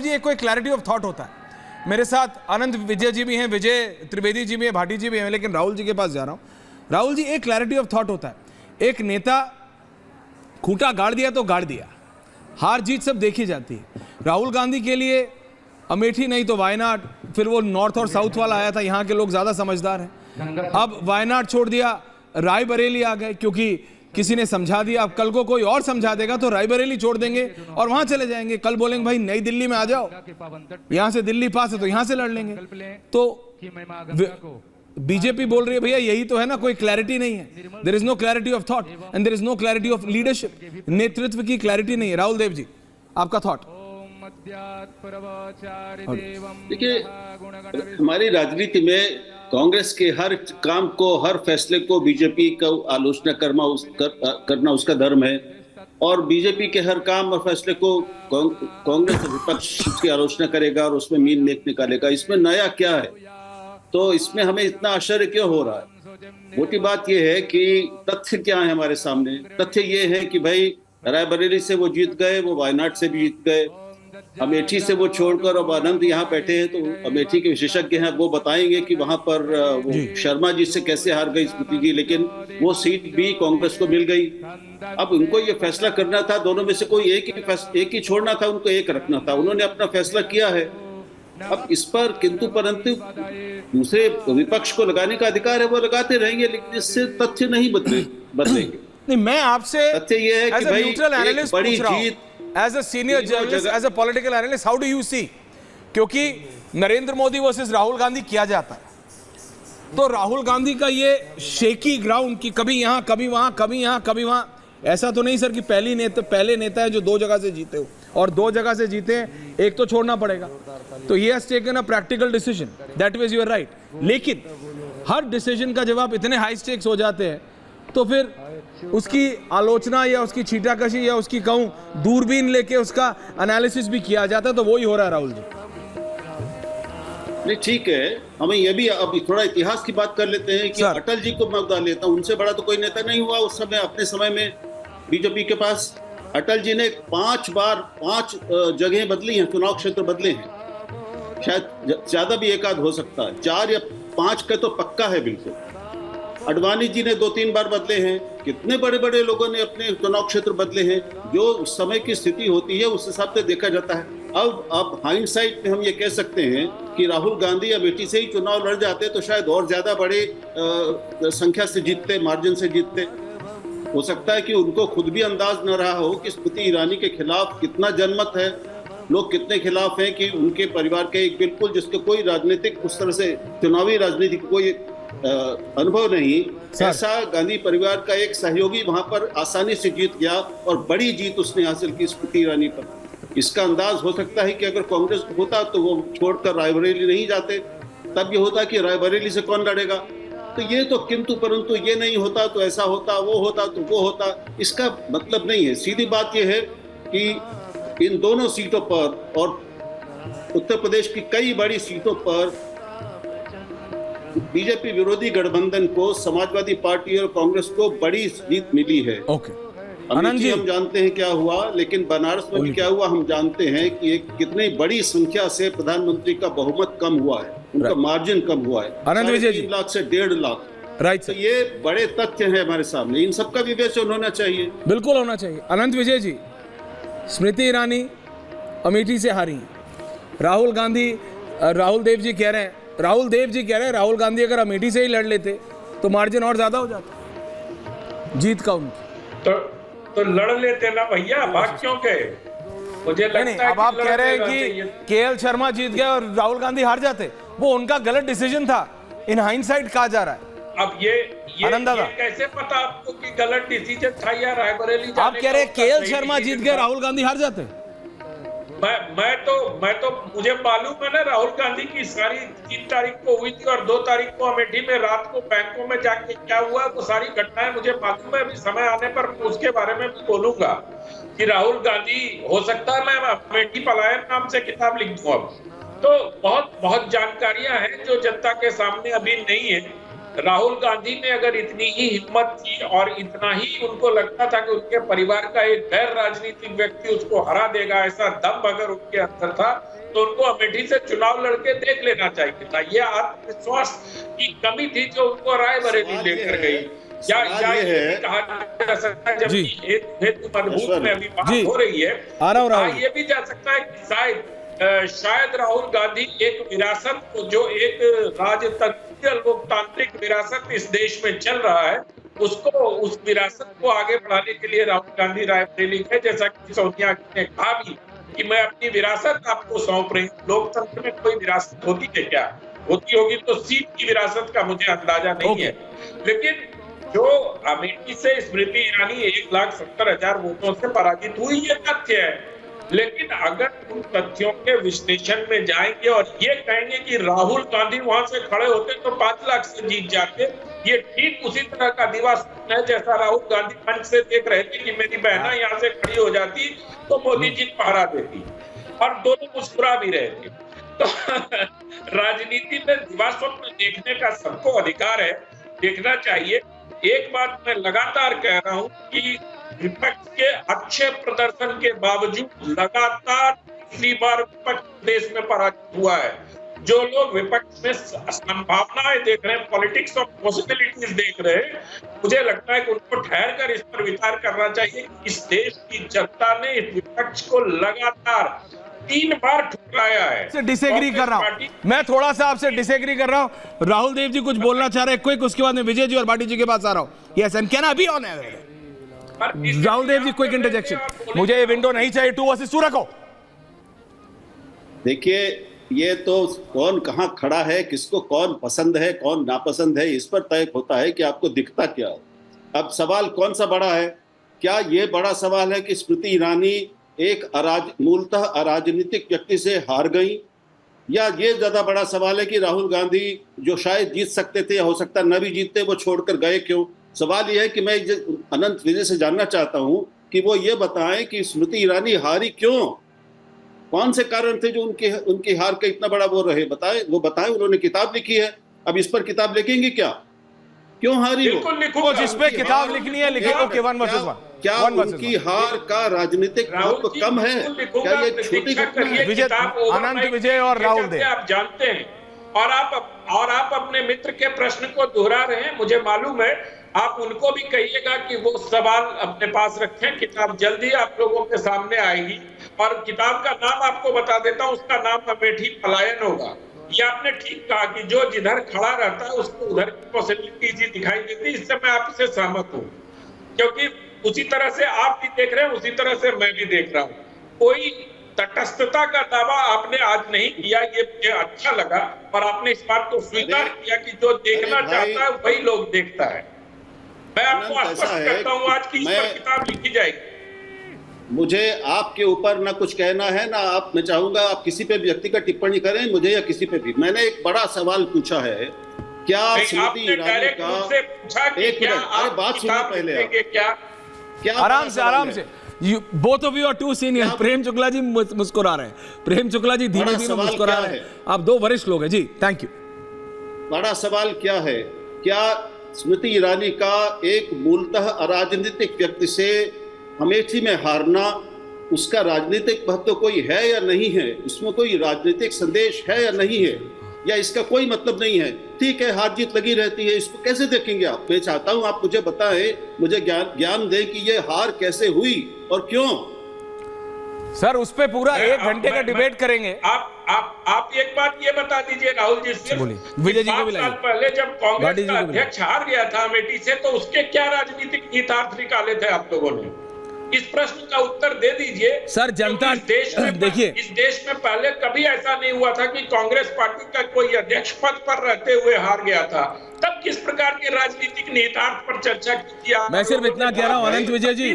जी एक कोई clarity of thought होता है। मेरे साथ अनंत विजय जी भी हैं, विजय त्रिवेदी जी भी हैं, भाटी जी भी हैं, लेकिन राहुल जी के पास जा रहा हूं। राहुल जी, एक क्लैरिटी ऑफ थॉट होता है। एक नेता खूंटा गाड़ दिया तो गाड़ दिया, हार जीत सब देखी जाती है। राहुल गांधी के लिए अमेठी नहीं तो वायनाड, फिर वो नॉर्थ और साउथ वाला आया था, यहाँ के लोग ज्यादा समझदार हैं। अब वायनाड छोड़ दिया, रायबरेली आ गए क्योंकि किसी ने समझा दिया। अब कल को कोई और समझा देगा तो रायबरेली छोड़ देंगे और वहां चले जाएंगे। कल बोलेंगे भाई नई दिल्ली में आ जाओ, यहां से दिल्ली पास है तो यहां से लड़ लेंगे। तो बीजेपी बोल रही है भैया यही तो है ना, कोई क्लैरिटी नहीं है। There is no clarity of thought and there is no clarity of leadership. नेतृत्व की क्लैरिटी नहीं है। राहुल देव जी, आपका थॉट। देखिए, हमारी राजनीति में कांग्रेस के हर काम को, हर फैसले को बीजेपी का आलोचना करना उसका धर्म है, और बीजेपी के हर काम और फैसले को कांग्रेस विपक्ष उसकी आलोचना करेगा और उसमें मीन मेख निकालेगा। इसमें नया क्या है? तो इसमें हमें इतना आश्चर्य क्यों हो रहा है? मोटी बात यह है कि तथ्य क्या है हमारे सामने। तथ्य ये है कि भाई रायबरेली से वो जीत गए, वो वायनाड से भी जीत गए, अमेठी से वो छोड़कर। अब आनंद यहाँ बैठे हैं तो अमेठी के विशेषज्ञ हैं, वो बताएंगे कि वहां पर वो शर्मा जी से कैसे हार गई स्मृति जी, लेकिन वो सीट भी कांग्रेस को मिल गई। अब उनको ये फैसला करना था, दोनों में से कोई एक ही छोड़ना था, उनको एक रखना था। उन्होंने अपना फैसला किया है। अब इस पर किंतु परंतु दूसरे विपक्ष को लगाने का अधिकार है, वो लगाते रहेंगे, लेकिन इससे तथ्य नहीं बदलेंगे। नहीं, मैं आपसे तथ्य ये है कि भाई एक बड़ी जीत, as a senior journalist, as a political analyst, how do you see? क्योंकि नरेंद्र मोदी वर्सेस राहुल गांधी किया जाता है, तो राहुल गांधी का ये शेकी ग्राउंड कि कभी यहां कभी वहां, कभी यहां कभी वहां, ऐसा तो नहीं सर कि पहले नेता है जो 2 जगह से जीते हो, और 2 जगह से जीते हैं, एक तो छोड़ना पड़ेगा। तो he has taken a practical decision, that was your right. लेकिन हर डिसीजन का जब आप इतने हाई स्टेक्स हो जाते हैं तो फिर उसकी आलोचना या उसकी छींटाकशी या उसकी कहूं दूरबीन लेके उसका एनालिसिस भी किया जाता है। तो वही हो रहा है राहुल जी। नहीं, ठीक है, हमें ये भी अब थोड़ा इतिहास की बात कर लेते हैं कि अटल जी को मैं बता लेता हूं, उनसे बड़ा तो कोई नेता नहीं हुआ उस समय, अपने समय में बीजेपी के पास। अटल जी ने 5 बार 5 जगह बदली हैं, चुनाव क्षेत्र बदले हैं, शायद ज्यादा भी एक आध हो सकता है, 4 या 5 का तो पक्का है बिल्कुल। अडवाणी जी ने 2-3 बार बदले हैं। कितने बड़े बड़े लोगों ने अपने चुनाव क्षेत्र बदले हैं। जो उस समय की स्थिति होती है उस हिसाब से देखा जाता है। अब हाइंडसाइट में हम ये कह सकते हैं कि राहुल गांधी अमेठी से ही चुनाव लड़ जाते तो शायद और ज्यादा बड़े संख्या से जीतते, मार्जिन से जीतते। हो सकता है कि उनको खुद भी अंदाज न रहा हो कि स्मृति ईरानी के खिलाफ कितना जनमत है, लोग कितने खिलाफ हैं, कि उनके परिवार के एक बिल्कुल जिसके कोई राजनीतिक उस तरह से चुनावी राजनीति की कोई अनुभव नहीं, ऐसा गांधी परिवार का एक सहयोगी वहां पर आसानी से जीत गया और बड़ी जीत उसने हासिल की स्मृति ईरानी पर। इसका अंदाज हो सकता है कि अगर कांग्रेस होता तो वो छोड़कर रायबरेली नहीं जाते, तब ये होता कि रायबरेली से कौन लड़ेगा। तो ये तो किंतु परंतु, ये नहीं होता तो ऐसा होता, वो होता तो वो होता, इसका मतलब नहीं है। सीधी बात यह है कि इन दोनों सीटों पर और उत्तर प्रदेश की कई बड़ी सीटों पर बीजेपी विरोधी गठबंधन को, समाजवादी पार्टी और कांग्रेस को बड़ी जीत मिली है। अमेठी हम जानते हैं क्या हुआ, लेकिन बनारस में भी क्या हुआ हम जानते हैं कि एक कितनी बड़ी संख्या से प्रधानमंत्री का बहुमत कम हुआ है, उनका मार्जिन कम हुआ है, 3 लाख से 1.5 लाख। राइट, तो ये बड़े तथ्य हैं हमारे सामने, इन सबका विवेचन होना चाहिए। बिल्कुल होना चाहिए। अनंत विजय जी, स्मृति ईरानी अमेठी से हारी, राहुल देव जी कह रहे हैं राहुल गांधी अगर अमेठी से ही लड़ लेते तो मार्जिन और ज्यादा हो जाता जीत का उनकी। तो लड़ लेते ना भैया, भाग क्यों गए? मुझे लगता है अब आप कह रहे हैं कि केएल शर्मा जीत गए और राहुल गांधी हार जाते, वो उनका गलत डिसीजन था। इन हाइंडसाइट कहा जा रहा है। अब ये कैसे पता आपको कि गलत डिसीजन था या रायबरेली जाने? आप कह रहे हैं केएल शर्मा जीत गए, राहुल गांधी हार जाते। मैं तो मुझे मालूम है ना, राहुल गांधी की सारी 3 तारीख को हुई थी और 2 तारीख को अमेठी में रात को बैंकों में जाके क्या हुआ, वो सारी घटनाएं मुझे मालूम है। अभी समय आने पर उसके बारे में भी बोलूंगा कि राहुल गांधी, हो सकता है मैं अमेठी पलायन नाम से किताब लिख दूं। अब तो बहुत जानकारियां हैं जो जनता के सामने अभी नहीं है। राहुल गांधी में अगर इतनी ही हिम्मत थी और इतना ही उनको लगता था कि उनके परिवार का एक गैर राजनीतिक व्यक्ति उसको हरा देगा, ऐसा दम अगर उनके अंदर था, तो उनको अमेठी से चुनाव लड़के देख लेना चाहिए था। ये आत्मविश्वास की कमी थी जो उनको रायबरेली लेकर गई। या ये कहा जा सकता है, जब हेतु मजबूत में अभी बात हो रही है, ये भी जा सकता है कि शायद राहुल गांधी एक विरासत को, जो एक राजतंत्रीय लोकतांत्रिक विरासत इस देश में चल रहा है, उसको, उस विरासत को आगे बढ़ाने के लिए राहुल गांधी रायबरेली गए। जैसा कि सोनिया ने कहा भी कि मैं अपनी विरासत आपको सौंप रही हूँ। लोकतंत्र में कोई विरासत होती है क्या? होती होगी तो सीट की विरासत का मुझे अंदाजा नहीं है। लेकिन जो अमेठी से स्मृति ईरानी 1,70,000 वोटों से पराजित हुई, ये तथ्य है। लेकिन अगर उन तथ्यों के विश्लेषण में जाएंगे और ये कहेंगे कि राहुल गांधी वहां से खड़े होते तो 5 लाख से जीत जाते, ये ठीक उसी तरह का दिवा स्वप्न है जैसा राहुल गांधी मंच से देख रहे थे कि मेरी बहना यहाँ से खड़ी हो जाती तो मोदी जी पहरा देती, और दोनों मुस्कुरा भी रहे थे। तो राजनीति में दिवा स्वप्न देखने का सबको अधिकार है, देखना चाहिए। एक बात मैं लगातार कह रहा हूं कि विपक्ष के अच्छे प्रदर्शन के बावजूद लगातार तीसरी बार विपक्ष देश में पराजित हुआ है। जो लोग विपक्ष में संभावनाएं देख रहे हैं, पॉलिटिक्स ऑफ पॉसिबिलिटीज देख रहे हैं, मुझे लगता है कि उनको ठहर कर इस पर विचार करना चाहिए। इस देश की जनता ने इस विपक्ष को लगातार 3 बार ठुकराया है। से डिसएग्री कर रहा हूं मैं, थोड़ा सा आपसे डिसएग्री कर रहा हूं। राहुल देव जी कुछ बोलना चाह रहे हैं क्विक, उसके बाद मैं विजय जी और भाटी जी के पास आ रहा हूं। Yes, and can I be on air? Rahul Dev ji quick interjection, मुझे ये विंडो नहीं चाहिए 2 वर्सेस 2 रखो। देखिए, ये तो कौन कहां खड़ा है, किसको कौन पसंद है कौन नापसंद है, इस पर तय होता है कि आपको दिखता क्या है। अब सवाल कौन सा बड़ा है? क्या ये बड़ा सवाल है कि स्मृति ईरानी एक मूलतः अराजनीतिक व्यक्ति से हार गई, या ये ज्यादा बड़ा सवाल है कि राहुल गांधी जो शायद जीत सकते थे, हो सकता न भी जीतते, वो छोड़कर गए क्यों? सवाल यह है कि मैं अनंत विजय से जानना चाहता हूं कि वो ये बताएं कि स्मृति ईरानी हारी क्यों, कौन से कारण थे जो उनकी हार का इतना बड़ा वो रहे, वो बताएं। उन्होंने किताब लिखी है, अब इस पर किताब लिखेंगे क्या? क्यों हारी वो? जिस पे किताब लिखनी है लिखे। Okay, 1 versus 1। क्या उनकी हार का राजनीतिक महत्व कम है? क्या ये छोटी घटना है? विजय, अनंत विजय और राहुल देव, आप जानते हैं, और आप अपने मित्र के प्रश्न को दोहरा रहे हैं, मुझे मालूम है। आप उनको भी कहिएगा कि वो सवाल अपने पास रखें। किताब जल्दी आप लोगों के सामने आएगी, और किताब का नाम आपको बता देता हूं, उसका नाम अमेठी पलायन होगा। ये आपने ठीक कहा कि जो जिधर खड़ा रहता है उसको उधर की पॉसिबिलिटीज ही दिखाई देती है। इससे मैं आपसे सहमत हूं, क्योंकि उसी तरह से आप भी देख रहे हैं, उसी तरह से मैं भी देख रहा हूं। कोई तटस्थता का दावा आपने आज नहीं किया, ये मुझे अच्छा लगा, और आपने इस बात को स्वीकार किया कि जो देखना चाहता है वही लोग देखता है। मैं आपको आश्वस्त करता हूं आज की इस पर किताब लिखी जाएगी। मुझे आपके ऊपर ना कुछ कहना है ना आप, मैं चाहूंगा आप किसी पे व्यक्तिगत टिप्पणी करें, मुझे या किसी पे भी। मैंने एक बड़ा सवाल पूछा है, क्या स्मृति ईरानी का, एक मिनट, अरे बात सुनो पहले आप। क्या आराम से both of you are two senior. Prem Shukla ji मुस्कुरा रहे हैं, प्रेम शुक्ला जी धीमे धीमे मुस्कुरा रहे हैं। आप 2 वरिष्ठ लोग हैं जी, थैंक यू। बड़ा सवाल क्या है? क्या स्मृति ईरानी का एक मूलतः अराजनीतिक व्यक्ति से अमेठी में हारना, उसका राजनीतिक महत्व कोई है या नहीं है? इसमें कोई राजनीतिक संदेश है या नहीं है, या इसका कोई मतलब नहीं है? ठीक है, हार जीत लगी रहती है, इसको कैसे देखेंगे आप? मैं चाहता हूं आप मुझे बताएं, मुझे ज्ञान दें कि ये हार कैसे हुई और क्यों। सर, उस पे पूरा 1 घंटे का डिबेट करेंगे। आप एक बात ये बता दीजिए राहुल जी, सिर्फ विजय जी को भी 5 साल पहले जब कांग्रेस का अध्यक्ष हार गया था अमेठी से, तो उसके क्या राजनीतिक निहितार्थ निकाले थे आप लोगों ने? इस प्रश्न का उत्तर दे दीजिए। सर, जनता इस देश में देखिए, इस देश में पहले कभी ऐसा नहीं हुआ था कि कांग्रेस पार्टी का कोई अध्यक्ष पद पर रहते हुए हार गया था। तब किस प्रकार के राजनीतिक निहितार्थ पर चर्चा की? मैं सिर्फ इतना कह रहा हूं अनंत विजय जी,